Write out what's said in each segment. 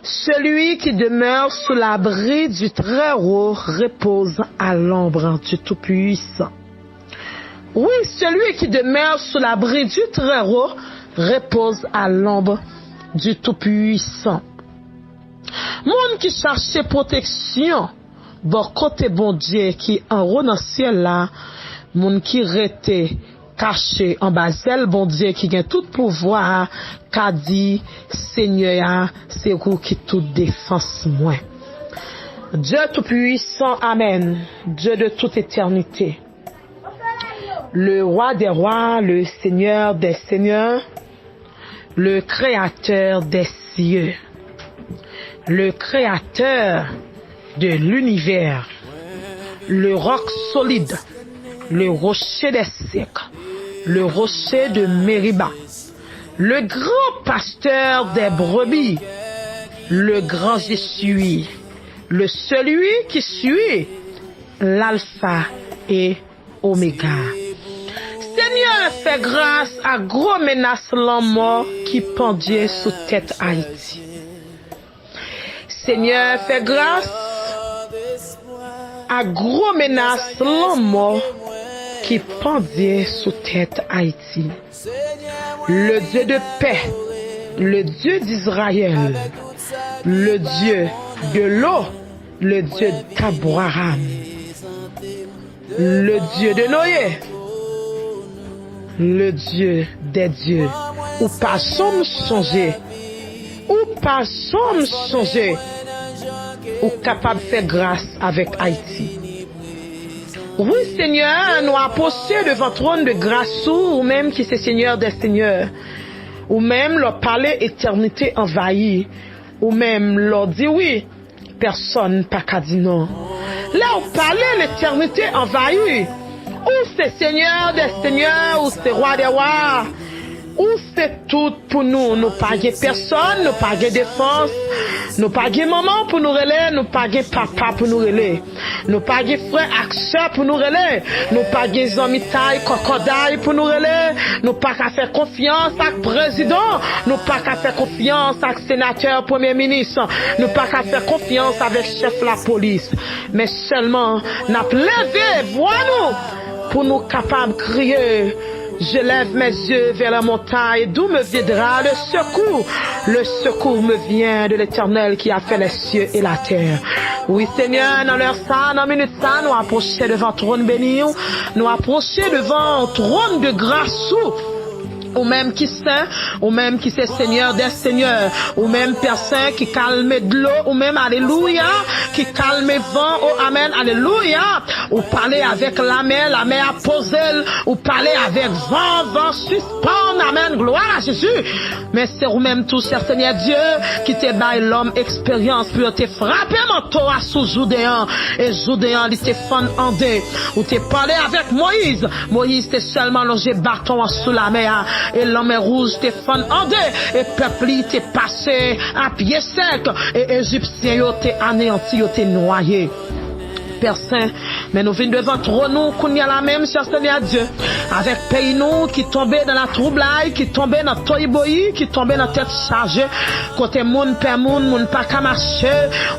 Celui qui demeure sous l'abri du Très-Haut repose à l'ombre du Tout-Puissant. Oui, celui qui demeure sous l'abri du Très-Haut repose à l'ombre du Tout-Puissant. Moun qui cherche protection, bon côté bon Dieu qui en haut dans le ciel là, moun qui rete caché en bas bon Dieu qui gagne tout pouvoir, qu'a dit Seigneur, c'est vous qui tout défense moi. Dieu Tout-Puissant, Amen. Dieu de toute éternité. Le roi des rois, le Seigneur des seigneurs, le créateur des cieux, le créateur de l'univers, le roc solide, le rocher des siècles, le rocher de Mériba, le grand pasteur des brebis, le grand je suis, le celui qui suit, l'alpha et oméga. Seigneur, fais grâce à gros menace l'homme qui pendait sous tête Haïti. Seigneur, fais grâce à gros menace l'homme qui pendait sous tête Haïti. Le Dieu de paix, le Dieu d'Israël, le Dieu de l'eau, le Dieu d'Abraham, le Dieu de Noé, le Dieu des dieux, ou pas sommes changer, ou pas sommes changer, ou capable de faire grâce avec Haïti. Oui, Seigneur, nous approchons devant le trône de grâce, ou même qui c'est Seigneur des seigneurs, ou même leur parler éternité envahie, ou même leur dit oui, personne pas qu'à dire non. Là, on parlait l'éternité envahie, ou c'est Seigneur des seigneurs, ou c'est roi des rois, ou c'est tout pour nous. Nous pas de personne, nous pas de défense, nous pas de maman pour nous relayer, nous pas de papa pour nous relayer, nous pas de frère acteur pour nous relayer, nous pas de amis taille crocodile pour nous relayer, nous pas qu'à faire confiance à président, nous pas qu'à faire confiance à sénateur, premier ministre, nous pas qu'à faire confiance avec chef la police, mais seulement n'a levé voix nous pour nous capables de crier. Je lève mes yeux vers la montagne, d'où me viendra le secours. Le secours me vient de l'Éternel qui a fait les cieux et la terre. Oui, Seigneur, dans l'heure ça, dans la minute ça, nous approchons devant le trône béni, nous approchons devant le trône de grâce. Ou même qui saint, ou même qui c'est Seigneur des seigneurs, ou même personne qui calme de l'eau, ou même alléluia, qui calme vent, oh amen, alléluia, ou parler avec la mer a posé, ou parler avec vent suspend, amen, gloire à Jésus. Mais c'est ou même tout, cher Seigneur Dieu, qui te baille l'homme expérience, pour te frapper mon toit sous Joudéen, et Joudéen, il te fend en deux, ou te parler avec Moïse, Moïse te seulement longé bâton sous la mer, et l'homme rouge te fend en deux, et peuple te passé à pied sec, et Égyptien yo te anéanti, yo te noyé. Père Saint, mais nous venons devant trop nous, qu'on y a la même, cher Seigneur Dieu, avec pays nous qui tombait dans la troublaille, qui tombait dans toiboyi, qui tombait dans tête chargée, côté moun, père moun pas qu'à marcher,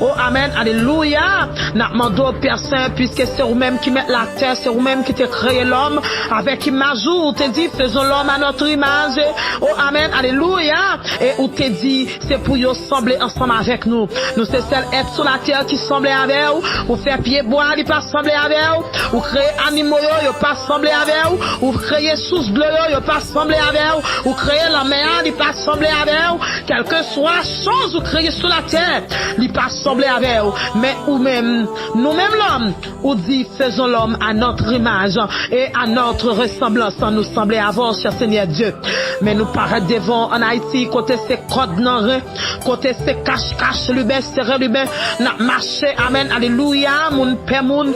oh amen, alléluia, n'a demandé au Père Saint, puisque c'est vous-même qui met la terre, c'est vous-même qui te créé l'homme, avec image où te dit, faisons l'homme à notre image, oh amen, alléluia, et où te dit, c'est pour y sembler ensemble avec nous, nous c'est celle être sur la terre qui semblait avec vous, ou faire pied bois, il pas sembler avec vous, ou créer animaux, il pas sembler avec vous, ou créer source bleue, il pas sembler avec vous, ou créer la mer, il pas sembler avec vous, quelle que soit chose ou créer sur la terre, il pas sembler avec vous, mais ou même, nous-mêmes l'homme, ou dit faisons l'homme à notre image et à notre ressemblance, nous sembler avant, cher Seigneur Dieu, mais nous paraît devant en Haïti, côté ces codes non, côté ces cache-cache, l'ubin, serré l'ubin, n'a marché, amen, alléluia, mon père moun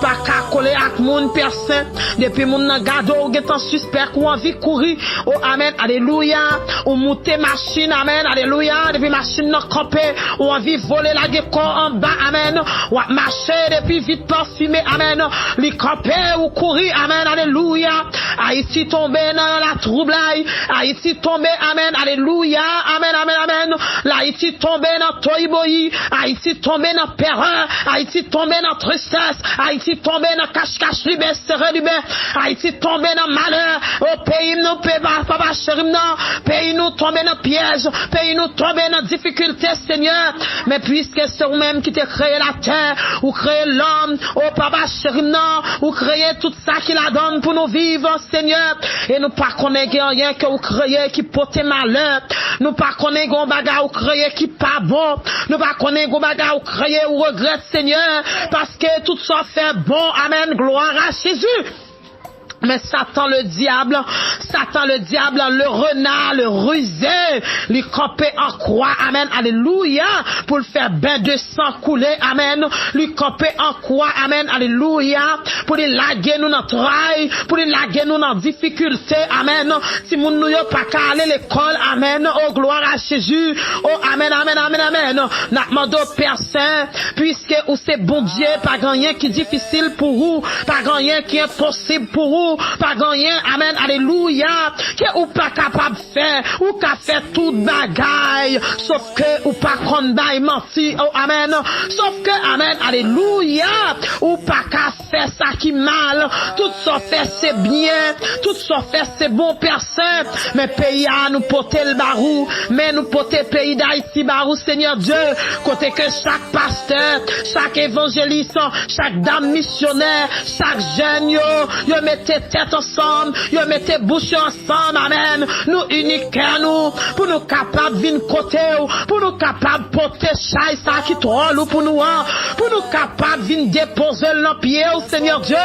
pas ka coller ak moun personne depuis moun nan gado ou getan suspect ou envie courir oh amen alléluia ou monter machine amen alléluia depuis machine nan camper ou envie voler la gecko en bas amen ou marcher depuis vite parfumé amen li camper ou courir amen alléluia Haïti tomber dans la troublaille Haïti tombé, amen, alléluia, amen, amen, amen. Haïti tombé dans toiboyi, Haïti tombé dans peur, Haïti tombé dans tristesse, Haïti tombé dans cache-cache, libé, serré, libé, Haïti tombé dans malheur, au pays nous, papa chéri, non, pays nous tombé dans piège, pays nous tombé dans difficulté, Seigneur, mais puisque c'est vous-même qui t'a créé la terre, ou créé l'homme, oh papa chéri, non, ou créé tout ça qui la donne pour nous vivre, Seigneur, et nous pas connaître rien que vous créez qui porte malheur, nous pas connaître gon bagarre ou créer qui pas bon, nous pas connaître gon bagarre ou créer ou regrette, Seigneur, parce que tout ça fait bon, amen, gloire à Jésus. Mais Satan le diable, le renard, le rusé, lui camper en croix, amen, alléluia, pour le faire bain de sang couler, amen, lui camper en croix, amen, alléluia, pour lui laguer nous dans travail, pour lui laguer nous dans difficulté, amen, si moun nou yo pas qu'à aller l'école, amen, oh gloire à Jésus, oh amen, amen, amen, amen, n'a demandé au Père Saint, puisque ou c'est bon Dieu, pas rien qui est difficile pour vous, pas rien qui est impossible pour vous, pas rien, amen, alléluia, que ou pas capable de faire, ou qu'a fait toute bagaille, sauf que ou pas condamné menti, oh amen, sauf que, amen, alléluia, ou pas qu'à faire ça qui mal, tout ça fait c'est bien, tout ça fait c'est bon personne, mais pays à nous porter le barou, mais nous porter pays d'Haïti barou, Seigneur Dieu, côté que chaque pasteur, chaque évangéliste, chaque dame missionnaire, chaque jeune, yo mettez tête ensemble, yo mettez bouche ensemble, amen, nous uniquons nous, pour nous capables de venir côté, pour nous capables de porter chaise ça qui troll ou pour nous capables de venir déposer le pied au Seigneur Dieu,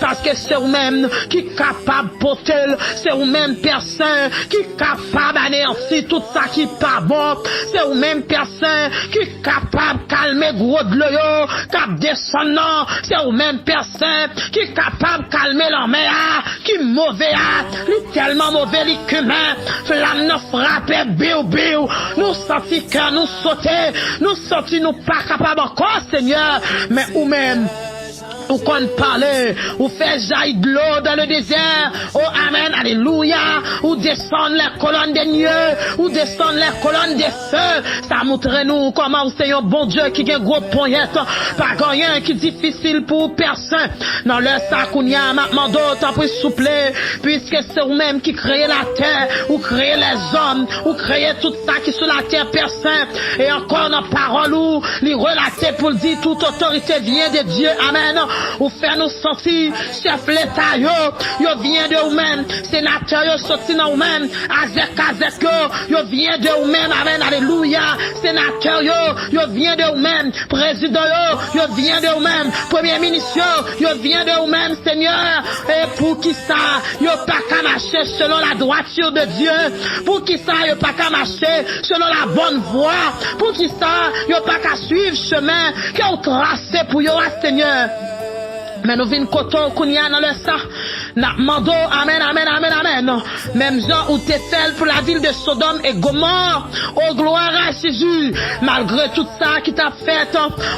parce que c'est vous-même qui est capable de porter, c'est vous-même personne qui est capable d'anéantir tout ça qui n'est pas bon, c'est vous-même personne qui est capable de calmer gros de l'eau, cap descendant, c'est vous-même personne qui est capable de calmer l'homme, qui mauvais, lui tellement mauvais, lui qu'humain, flamme nous frappe, biou biou, nous sentis que nous sauter, nous sentis nous pas capables encore, Seigneur, mais ou même, ou qu'on parle, ou fait jaillir de l'eau dans le désert, oh amen, alléluia, ou descendre les colonnes des nueux, ou descendre les colonnes des feux, ça montre nous comment c'est un bon Dieu qui a un gros poignette, pas rien qui est difficile pour personne, dans le sac où il y a maintenant d'autres pour souple, puisque c'est vous-même qui créez la terre, ou créez les hommes, ou créez tout ça qui est sur la terre personne, et encore dans parole où, les relater pour dire toute autorité vient de Dieu, amen, ou faire nous sentir chef l'État yo vient de vous-même, sénateur yo sorti dans vous-même, azek yo vient de vous-même, amen, alléluia, sénateur yo vient de vous-même, président yo vient de vous-même, premier ministre yo vient de vous-même, Seigneur, et pour qui ça yo pas qu'à marcher selon la droiture de Dieu, pour qui ça yo pas qu'à marcher selon la bonne voie, pour qui ça yo pas qu'à suivre chemin que vous tracez pour yo, Seigneur. Mais nous venons koto kounya dans le sa, n'a mando, amen, amen, amen, amen. Même Jean ou t'es fait pour la ville de Sodome et Gomorrhe, oh gloire à Jésus, malgré tout ça qui t'a fait,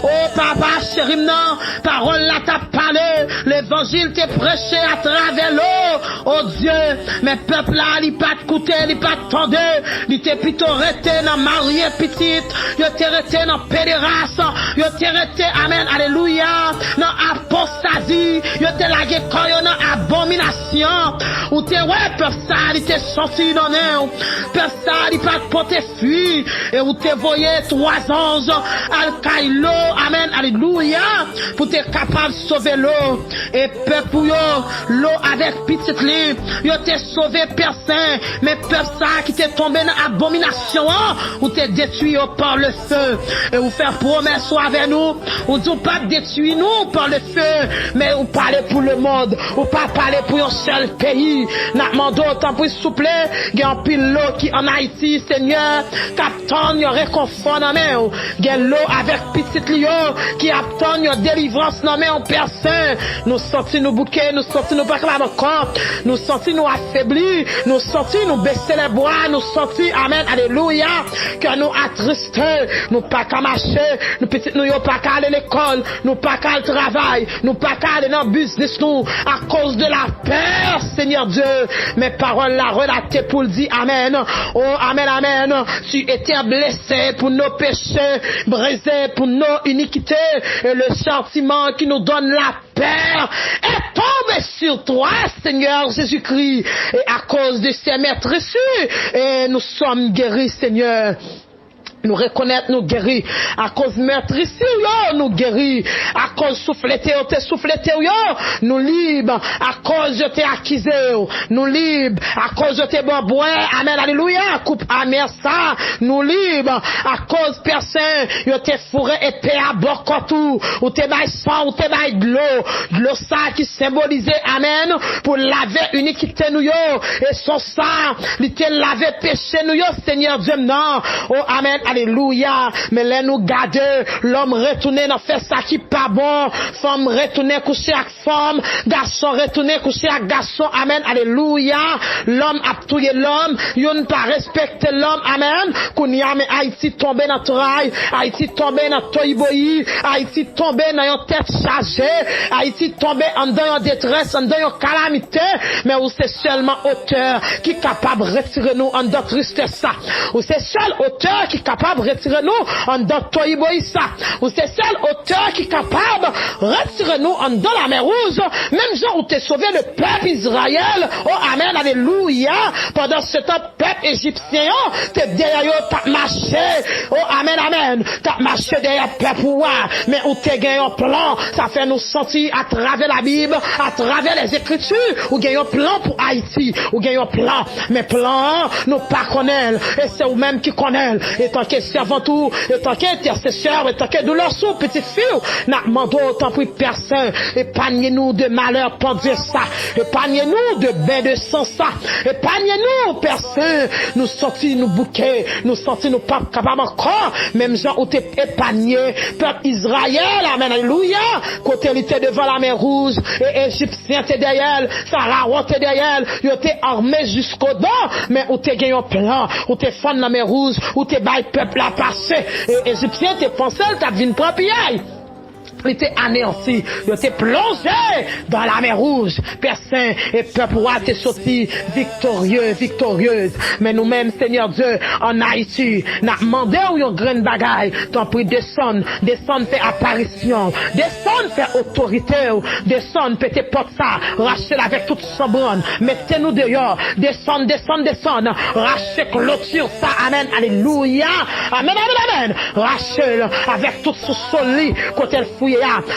oh papa chéri, non, parole là t'a parlé, l'évangile t'est prêché à travers l'eau, oh Dieu, mais peuple là, il pas écouté, il pas attendu, il t'est plutôt resté dans marié petite, il t'est resté dans pédérasse, il t'est resté, amen, alléluia, dans apostat. Yo te lage koyo nan abomination, ou te ouais peuple ça il te sorti dans nous, peuple ça il pas porter fuir, et ou te voyé 3 anges al kailo, amen, alléluia, pour te capable sauver l'eau, et peuple yo l'eau avec petite li, yo te sauvé personne, mais peuple ça qui te tombé dans abomination, ou te détruit par le feu, et ou faire promesse avec nous, ou dit pas détruire nous par le feu, mais ou parler pour le monde, ou pas parler pour un seul pays. N'a demandé autant pour souple, il y a un pilote qui en Haïti, Seigneur, captain, il y a réconfort dans main, il y a l'eau avec petite lion, qui attend une délivrance dans main en personne. Nous sortis nous bouquets, nous sortis nous pas capable encore, nous sortis nous affaiblis, nous sortis nous baisser les bras, nous sortis, amen, alléluia, que nous attristés, nous pas qu'à marcher, nous petits nous pas qu'à aller à l'école, nous pas qu'à le travail, nous pas pas qu'à aller dans le business nous à cause de la peur, Seigneur Dieu. Mes paroles la relatées pour le dire amen. Oh, amen, amen. Tu étais blessé pour nos péchés, brisé pour nos iniquités, et le sentiment qui nous donne la peur est tombé sur toi, Seigneur Jésus-Christ. Et à cause de ces meurtrissures, et nous sommes guéris, Seigneur. Nous reconnaître nous guéris à cause meurtrissure nous guéris à cause souffleté nous libre à cause je t'ai accusé nous libre à cause je t'ai boboin amen alléluia coupe amer ça nous libre à cause personne yo t'ai fourré épée à bokotou ou t'ai bail sang ou t'ai bail de l'eau ça qui symbolisait amen pour laver iniquité nous yo et son sang il te laver péché nous yo Seigneur Dieu non oh amen. Alléluia. Mais là nous garder l'homme retourner dans faire ça qui pas bon, femme retourner coucher avec femme, garçon retourner coucher avec garçon. Amen. Alléluia. L'homme a tué l'homme, yon ne pas respecter l'homme. Amen. Kounia mais Haïti tombé dans trail, Haïti tombé dans toiboyi, Haïti tombé dans une tête chargée, Haïti tombé en dans une détresse, en dans une calamité, mais où c'est seulement auteur qui est capable de retirer nous en dans tristesse ça. Ou c'est seul auteur qui est capable de retirer nous en dans toiboïsa. Ou c'est seul auteur qui est capable de retirer nous en dans la mer rouge. Même genre où t'es sauvé le peuple Israël. Oh amen, alléluia. Pendant ce temps, peuple égyptien, t'es derrière t'as marché. Oh amen, amen. T'as marché derrière peuple mais où t'es gagné un plan. Ça fait nous sentir à travers la Bible, à travers les Écritures, ou gagné un plan pour Haïti, ou gagné un plan. Mais plan, nous pas connaissons. Et c'est vous-même qui connaissent. Et tant que servant tout, et tant qu'intercesseur, et tant que douleur sous petite fille, n'a demandé autant pour personne. Épargnez-nous de malheur pendant ça. Épargnez-nous de bain de sang ça. Épargnez-nous personne. Nous sortis, nous bouquets, nous sortis, nous pas capables encore. Même gens où t'es épargné, peuple Israël, amen, alléluia. Côté il était devant la mer rouge, et Égyptien t'es derrière, Pharaon t'es derrière, il était armé jusqu'au dos, mais où t'es gagné un plan, où t'es fan la mer rouge, où t'es bail peuple à passer, et Égyptien t'es pensé, t'as vu une propre. Il était anéanti, il était plongé dans la mer rouge. Personne et peuple roi t'est sorti victorieux, victorieuse. Mais nous-mêmes, Seigneur Dieu, en Haïti, n'a demandé où yon graine bagaille. T'en prie, descendre, fait apparition, descendre, fait autorité, descendre, pété porte ça, racheter avec toute son bonne. Mettez-nous dehors, descendre, racheter clôture ça, amen, alléluia, amen, amen, amen, racheter avec toute son solide, côté le fouille.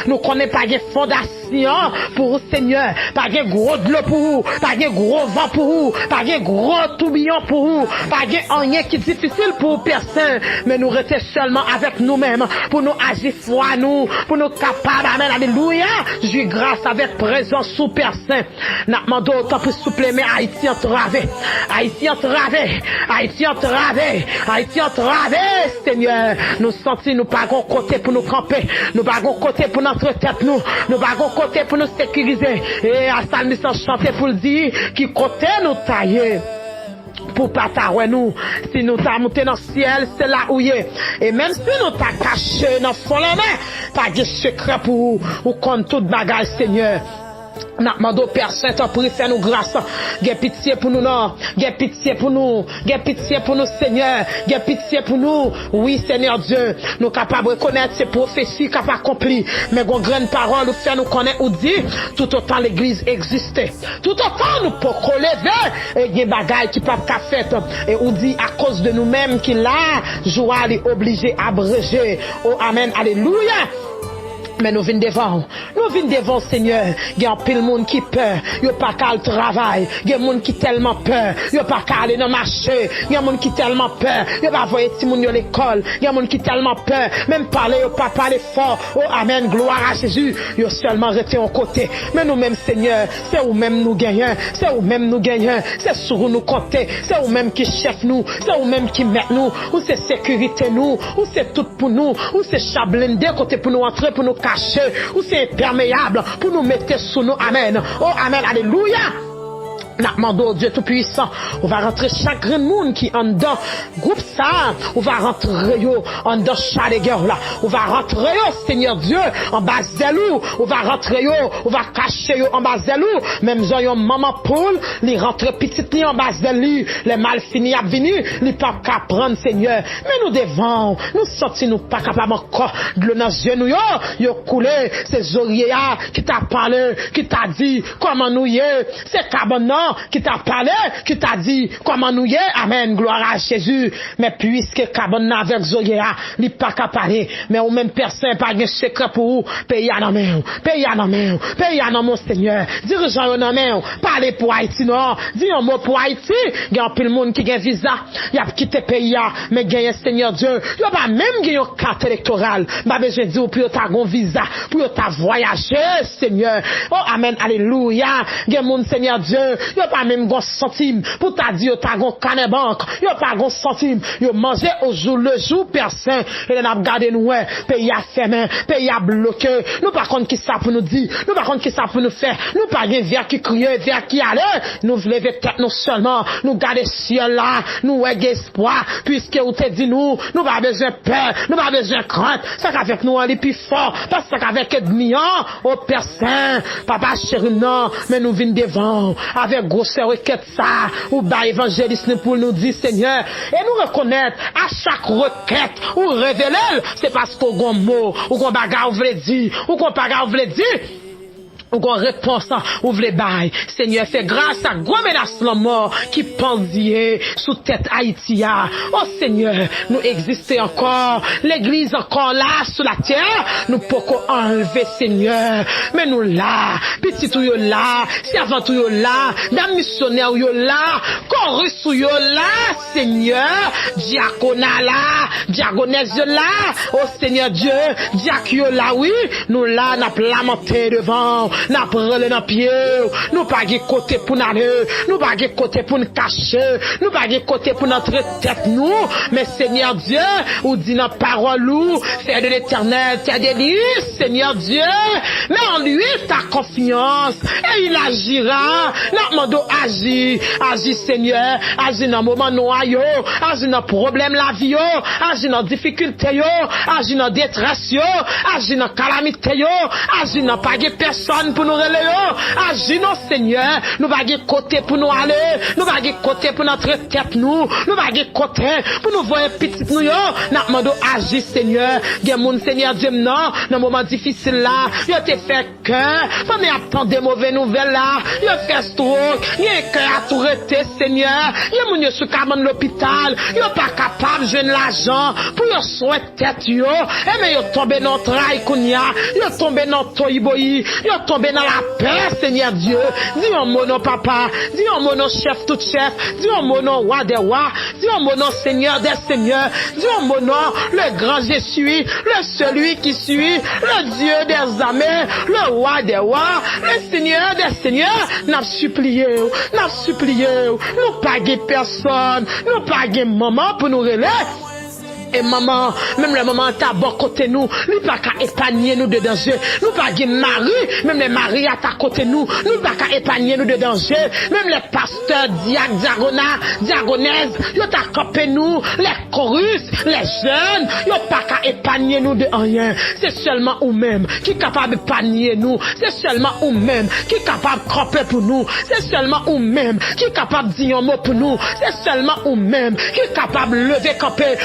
Nous connaissons pas de fondation pour vous, Seigneur. Pas de gros de l'eau pour vous. Pas de gros vent pour vous. Pas de gros tourbillon pour vous. Pas de rien qui est difficile pour personne. Mais nous restons seulement avec nous-mêmes. Pour nous agir foi nous. Pour nous capables. Amen. Alléluia. J'ai grâce avec présence sous personne. N'a demandé autant pour souffler. Mais Haïti entravé. Haïti entravé. Haïti entravé. Haïti entravé. Seigneur. Nous sentis nous pas côté pour nous camper. Nous pas côté pour notre tête nous pas côté pour nous sécuriser et à Salmiste chanter pour le dire qui côté nous tailler pour pas tailler nous si nous t'a monté dans le ciel c'est là où il est et même si nous t'a caché dans fond la main pas de secret pour ou contre toute bagage Seigneur. N'a demandé Père Saint-Esprit pour faire nous grâce. Gè pitié pour nous non. Gè pitié pour nous. Gè pitié pour nous Seigneur. Gè pitié pour nous. Oui Seigneur Dieu. Nous capables de reconnaître ces prophéties qui pas accompli. Mais gon grande parole nous fait nous connaître ou dit tout autant l'église existait. Tout autant nous pour lever et des bagailles qui pas fait et ou dit à cause de nous-mêmes qui là joie est obligé à abréger. Oh amen. Alléluia. Mais nous venons devant Seigneur. Il y a un pile monde qui peur, il y a pas qu'à le travail, il y a monde qui tellement peur, il y a pas qu'à aller dans le marché, il y a monde qui tellement peur, il y a pas voyer petit monde à l'école, il y a monde qui tellement peur, même parler, il pas parler fort. Oh amen, gloire à Jésus. Il y a seulement resté en côté. Mais nous-mêmes Seigneur, c'est où-même nous gagnons, c'est où-même nous gagnons, c'est sur nous compter, c'est où-même qui chef nous, c'est où-même qui met nous, ou c'est sécurité nous, ou c'est tout pour nous, ou c'est chablindé côté pour nous entrer, pour nous caché, ou c'est imperméable pour nous mettre sous nous. Amen. Oh, amen. Alléluia. N'a demandé Dieu Tout-Puissant, on va rentrer chaque grand monde qui en dedans, groupe ça, on va rentrer yo, en dedans chaque guerre là, on va rentrer yo, Seigneur Dieu, en bas zelou, on va rentrer yo, on va cacher yo en bas zelou, même yon maman poule, li rentre petite li en bas zelou, les mal fini à venir, li pas qu'à prendre Seigneur, mais nous devons, nous sortis nous pas capable encore de l'eau dans genou yo coulé, c'est Zoria qui t'a parlé, qui t'a dit comment nous y est, c'est Cabanon qui t'a parlé, qui t'a dit comment nous y est, amen, gloire à Jésus, mais puisque Cabanon avec Zoria, li pas qu'à parler, mais ou même personne pas de secret pour vous, pays à la main, pays à la main, pays à mon Seigneur, dirigeant à la main, parlez pour Haïti non, dis un mot pour Haïti, il y a plus de monde qui a visa, il a quitté pays mais gagne Seigneur Dieu, il y a pas même gagne une carte électorale, pas besoin de dire pour ta gon visa, pour ta voyager Seigneur. Oh amen, alléluia. Gagne mon Seigneur Dieu, il y a pas même gon centime pour ta dire ta gon canne banque, il y a pas gon centime, il manger au jour le jour personne et n'a regarder nous pays a fermé, pays a bloqué. Nous par contre qui ça pour nous dire, nous par contre qui ça pour nous faire, nous pas gagne vers qui crier, vers qui aller, nous lever tête nous seulement, nous garder ciel là, nous ayons espoir puisque vous te dit nous pas besoin de peur, nous pas besoin de crainte, ça qu'avec nous on est plus fort parce qu'avec ennemi au personne, papa chéri non, mais nous venons devant avec grosse requête ça ou bas évangéliste pour nous dire Seigneur et nous reconnaître à chaque requête ou révéler c'est parce qu'on gon mot ou qu'on bagarre ou veut dire ou qu'on bagarre ou veut dire ou qu'on réponse ouvre les bails. Seigneur, fait grâce à gros menace la mort qui pendait sous tête Haïti. Oh Seigneur, nous existons encore. L'église encore là sur la terre. Nous pouvons enlever Seigneur. Mais nous là, petit tout yo là, servant tout yo là, dame missionnaire yo là, chorus yo là, Seigneur, diaconat là, diaconesse yo là. Oh Seigneur Dieu, diac yo là oui, nous là n'a lamenté devant. N'a prendre dans pied, nous pas de côté pour aller, nous pas de côté pour nous cacher, nous pas de côté pour notre tête nous, mais Seigneur Dieu, ou dit dans parole ou faire de l'Éternel, faire des délices, Seigneur Dieu, mais en lui ta confiance et il agira. Notre monde agit Seigneur, agit dans moment noir yo, agit dans problème la vie yo, agit dans difficulté yo, agit dans détresse yo, agit dans calamité yo, agit dans pas de personne pour nous relayer, agis non Seigneur, nous va de côté pour nous aller, nous va de côté pour notre tête nous va de côté pour nous voir petit nous yo, n'a demandé agis Seigneur, gen moun Seigneur Dieu non, dans moment difficile là, yo te fait cœur, pas mais attendre des mauvaises nouvelles là, yo fait stroke, yo cœur à tout rester Seigneur, yo moun yo sous cabane l'hôpital, yo pas capable joindre l'argent pour yo soin tête yo, et mais yo tomber dans trail kounya, yo tomber dans toyiboyi, yo tomber dans la paix, Seigneur Dieu. Dis un mot non papa, dis un mot non chef tout chef, dis un mot non roi des rois, dis un mot non Seigneur des seigneurs, dis un mot non le grand je suis, le celui qui suis, le Dieu des armées, le roi des rois, le Seigneur des seigneurs. N'a supplié, nous pas personne, nous pas maman pour nous relayer. Et maman, même le maman ta bon côté nous, lui pas qu'à épargner nous de danger. Nous pas de mari, même les maris à ta côté nous pas qu'à épargner nous de danger. Même les pasteurs, diaconaises, yo t'a campé nous, les chorus, les jeunes, yo pas qu'à épargner nous de rien. C'est seulement ou même qui est capable d'épargner nous. C'est seulement ou même qui est capable de camper pour nous. C'est seulement ou même qui est capable de dire un mot pour nous. C'est seulement ou même qui est capable de lever camper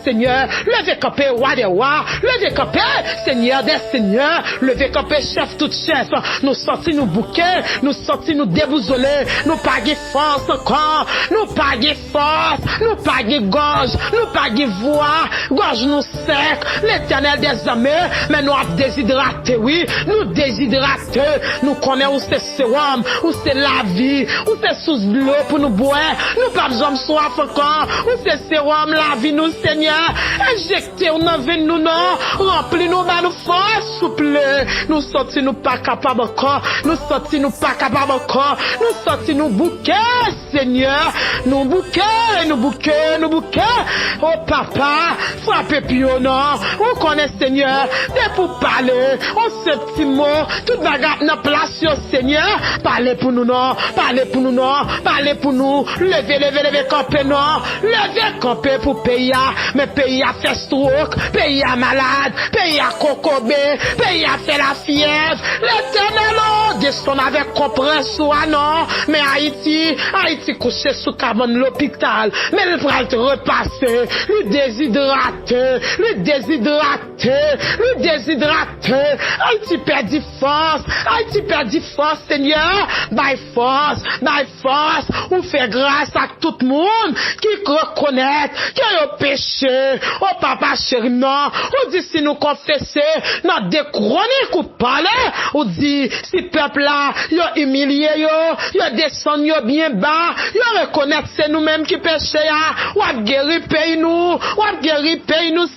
Seigneur, levez campé roi des rois, levez campé Seigneur des seigneurs, levez campé chef tout chef, nous sortis nous bouquets, nous sortis nous débousolés, nous pas de force encore, nous pas de force, nous pas de gorge, nous pas de voix, gorge nous sec, l'Éternel des armées, mais nous avons déshydraté, oui, nous déshydraté, nous connaissons où c'est sérum, où c'est la vie, où c'est sous l'eau pour nous boire, nous pas besoin de soif encore, où c'est sérum, la vie nous Seigneur, injectez dans veine nous non, remplis-nous par nous force, s'il vous plaît. Nous sortis nous pas capables encore, nous sortis nous pas capables encore, nous sortis nous bouquets, Seigneur, nous bouquets. Oh papa, frappez pio non, on connaît Seigneur, dès pour parler, on se petit mot, tout bagarre dans place, Seigneur, parlez pour nous non, parlez pour nous non, parlez pour nous, levez, camper non, levez, camper pour pays, mais pays a fait stroke, pays a malade, pays a cocobé, pays a fait la fièvre, l'éternel, descend avec compréhension, non, mais Haïti couché sous cabane l'hôpital, mais il va te repasser, le déshydraté, Haïti perd force, Seigneur, by force, on fait grâce à tout le monde qui reconnaît qu'il y a un péché, oh papa chéri, non, on dit si nous confesser, notre déchronique ou parler, on dit si peuple là, y'a humilié y'a descendu bien bas, y'a reconnaître c'est nous-mêmes qui péché, ou a guéri paye nous,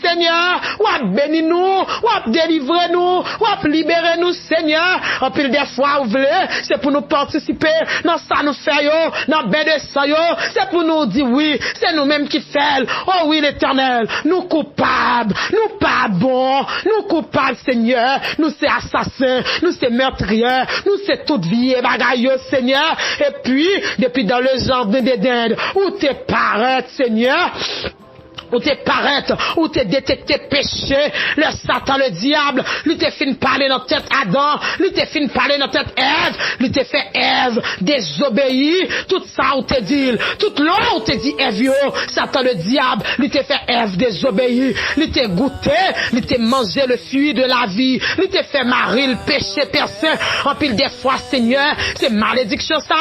Seigneur, ou a béni nous, ou a délivré nous, ou a libéré nous, Seigneur, en pile des fois, vous voulez, c'est pour nous participer, dans ça nous fait dans ben de ça c'est pour nous dire oui, c'est nous-mêmes qui fait, oh oui l'éternel, nous coupables, nous pas bons, nous coupables, Seigneur, nous c'est assassins, nous c'est meurtriers, nous c'est toute vie et bagaille, Seigneur, et puis, depuis dans le jardin d'Éden, où t'es paraît, Seigneur, où t'es paraître, où t'es détecté péché, le Satan, le diable, lui t'es fin parler dans tête Adam, lui t'es fin parler dans tête Ève, lui t'es fait Ève désobéir, tout ça où t'es dit, tout l'eau où t'es dit Ève, Satan, le diable, lui t'es fait Ève désobéir, lui t'es goûté, lui t'es mangé le fruit de la vie, lui t'es fait marrer le péché personne, en pile des fois, Seigneur, c'est malédiction ça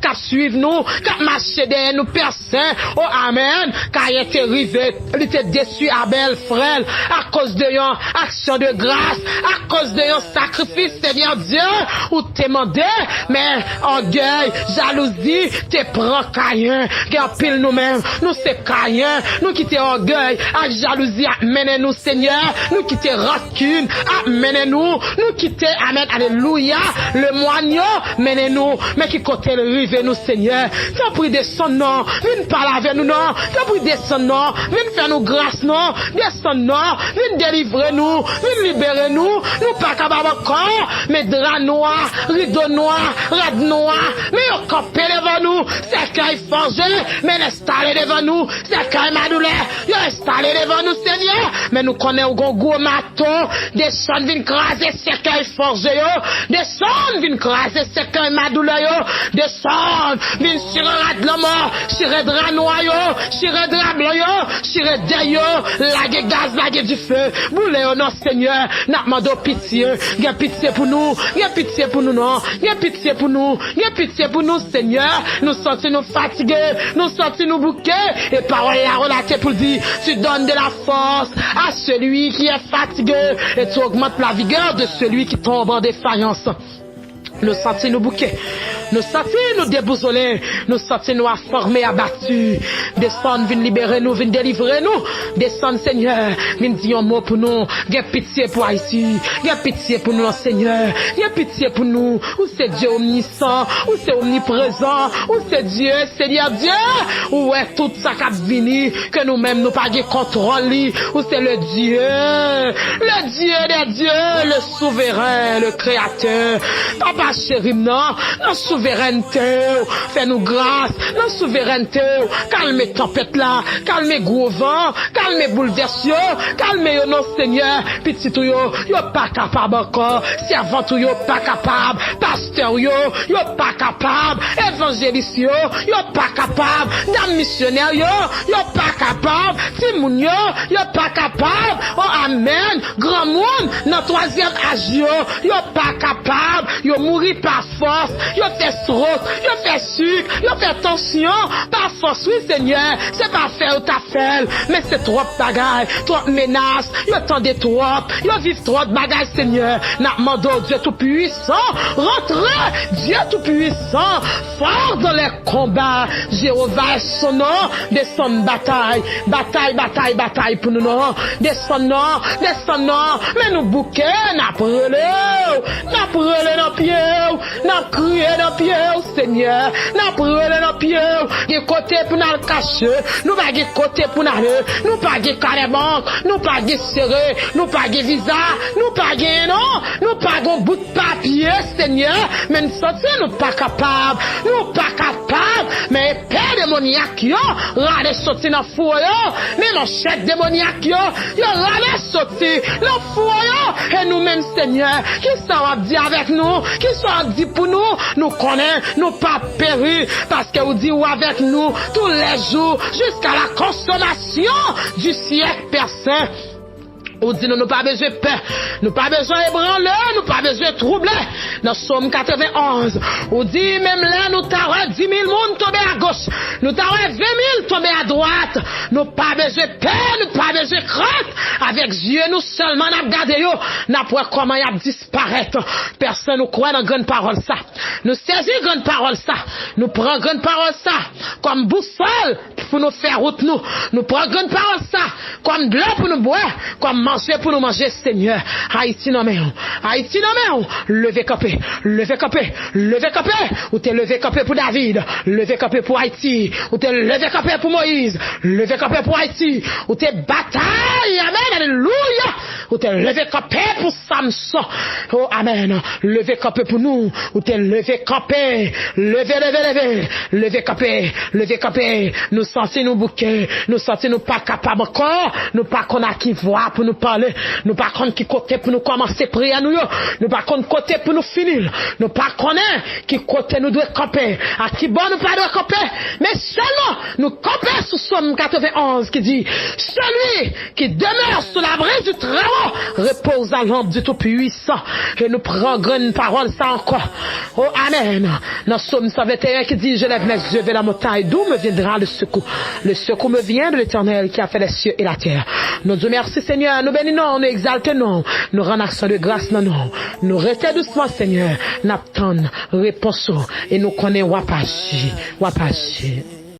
qu'a suivre nous, qu'a marché derrière nous personne, oh amen, qu'a été rivé, il était déçu Abel frère à cause de yon action de grâce, à cause de yon sacrifice, Seigneur Dieu, ou t'es demandé, mais orgueil, jalousie, t'es prend Caïn, qui en pile nous-mêmes, nous c'est Caïn, nous qui t'es orgueil, à jalousie, amenez nous Seigneur, nous qui t'es rancune, amenez nous qui t'es, amen, alléluia, le moignon, menez nous, mais qui côté le rive nous Seigneur, t'as pris de son nom, viens parler avec nous non, t'as pris de son nom, viens faire nous grâce, non, descends, non, viens délivrer nous, viens libérer nous pas capables encore, mais drap noir, rideau noir, rad noir, mais au campé devant nous, c'est qu'il forgé, mais installé devant nous, c'est qu'il m'a douleur, il installé devant nous, Seigneur, mais nous connaissons un gros maton, descends, viens craser, c'est qu'il forgé, descends, viens craser, c'est qu'il m'a douleur, descends, viens sur rad la mort, sur drap noir, sur drap blanc, sur d'ailleurs, laguer gaz, laguer du feu, boulez au nom Seigneur, n'a demandé pitié, il y a pitié pour nous, il y a pitié pour nous, non, il y a pitié pour nous, il y a pitié pour nous, Seigneur, nous sentons nous fatigués, nous sentons nous bouqués, et parole a relaté pour dire, tu donnes de la force à celui qui est fatigué, et tu augmentes la vigueur de celui qui tombe en défaillance. Nous sentons nous bouquets, nous sentons nous déboussolés, nous sentons nous afformés, abattus. Descends, viens libérer nous, viens délivrer nous. Descends, Seigneur, viens dire un mot pour nous. Viens pitié pour Haïti, viens pitié pour nous, Seigneur. Viens pitié pour nous. Où c'est Dieu omniscient, où c'est omniprésent, où c'est Dieu, Seigneur Dieu. Où est tout ça qui a venu, que nous-mêmes nous pas de contrôle, où c'est le Dieu des dieux, le souverain, le créateur. Papa chéri, non, la souveraineté, fais-nous grâce, la souveraineté, calmez tempête là, calmez gros vent, calmez bouleversation, calmez non Seigneur, petit tout yo pas capable encore, servant tout yo pas capable, pasteur yo pas capable, évangéliste yo pas capable, dame missionnaire yo pas capable, timoun yo pas capable, oh amen, grand monde, dans troisième âge yo pas capable, yo mourir par force, yo fait stroke, yo fait sucre, yo fait tension, par force, oui, Seigneur, c'est pas faire ou ta fait, mais c'est trop bagaille, trop menace, yo tendez trop, yo vive trop de bagaille, Seigneur, n'a demandé au Dieu tout-puissant, rentrez, Dieu tout-puissant, fort dans les combats, Jéhovah est son nom, descend bataille, bataille pour nous, non, descend non, mais nous bouquets, n'a brûlé dans pied, n'a crié dans pied, Seigneur, n'a brûlé dans pied, des côtés pour nous cacher, nous pas des côtés pour nous pas des carrément, nous pas des serré, nous pas des visa, nous pas des non, nous pas un bout de papier, Seigneur, mais nous sortir, nous pas capable, mais père démoniaque, yo, râle sorti dans foyer, mais mon chef démoniaque, yo, râle sorti dans foyer, et nous-mêmes, Seigneur, qui ça dit avec nous, qui ça dit pour nous connaissons, nous pas périr, parce que vous dit avec nous tous les jours, jusqu'à la consommation du siècle persain. On dit nous pas besoin de peur, nous pas besoin d'ébranler, nous pas besoin de troubler. Dans Somme 91, on dit même là nous t'avons 10 000 monde tombés à gauche, nous t'avons 20 000 tombés à droite. Nous pas besoin de peur, nous pas besoin de crainte. Avec Dieu nous seulement n'a regardé yo, n'a pas comment y a disparaître. Personne nous croit dans grande parole ça. Nous saisissons grande parole ça. Nous prenons grande parole ça comme boussole pour nous faire route nous. Nous prenons grande parole ça comme de l'eau pour nous boire, comme manger pour nous manger, Seigneur. Haïti non mais levez capé, ou t'es levé capé pour David, levé capé pour Haïti, ou t'es levé capé pour Moïse, levé capé pour Haïti, ou t'es bataille, amen, alléluia, ou t'es levé capé pour Samson, oh amen, levé capé pour nous, ou t'es levé capé, levé capé, nous sentis nous bouquer, nous sentis nous pas capables encore, nous pas qu'on a qui voit pour nous parler, nous pas qu'on qui côté pour nous commencer prier à nous pas qu'on côté pour nous finir, nous pas connaître qui côté nous doit camper, à qui bon nous pas doit camper, mais seulement nous camper sous Somme 91 qui dit, celui qui demeure sous l'abri du Très-Haut repose à l'ombre du Tout-Puissant, et nous prenons grande parole ça encore, oh amen. Dans Somme 121 qui dit, je lève mes yeux vers la montagne, d'où me viendra le secours me vient de l'Éternel qui a fait les cieux et la terre. Nous disons merci Seigneur, nous bénissons, nous exaltons, nous rendons action de grâce dans nous, nous restons doucement Seigneur, nous attendons réponse et nous connaissons wapachi.